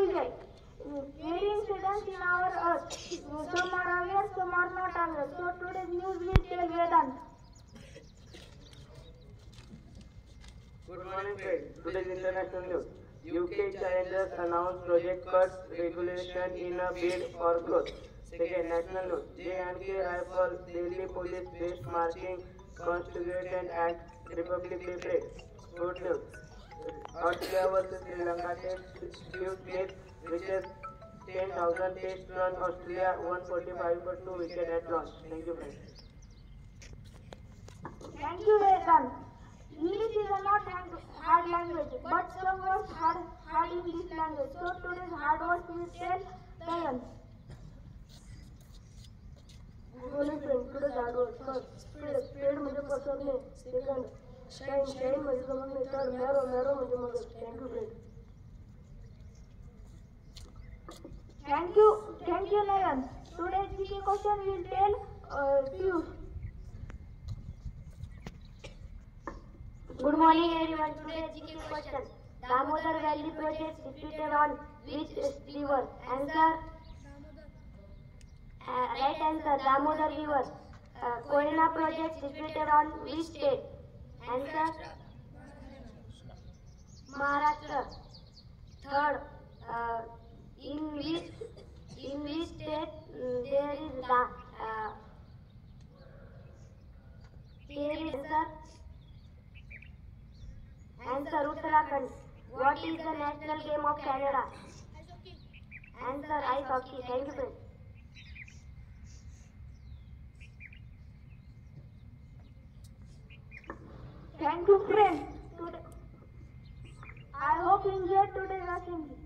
Vijay. Many incidents in our earth. Some are aware, some are not aware. So today's news will tell Vedant. Good morning, friends. Today's international news. UK challengers announced project cuts regulation in a bid for growth. Second, national news. J&K rifle, Delhi police benchmarking, Constitution Act, Republic Day parade. Sport news. Australia versus Sri Lanka test. Steve Smith reaches 10,000 test run. Australia 145 for 2 wicket at launch. Thank you, friends. Thank you, Vedant. English is a not hard language, but some words hard in this language. So today's hard words will tell Nayan. Good morning, friends. Today's hard words. First, spread. Spread म्हणजे पसरणे. Second, shine. Shine म्हणजे चमकणे. Third, narrow. Narrow म्हणजे मगज. Thank you, friends. Thank you, Nayan. Today's GK question will tell Piyush. Good morning everyone. Today's GK question. Damodar Valley project situated on which river? Answer. Right answer. Damodar river. Koyna project situated on which state? Answer. Maharashtra. Third. In which state there is answer. Answer Uttarakhand. What is the national game of Canada? Answer ice hockey. Thank you, friends. Thank you, friends. I hope you enjoyed today's assembly.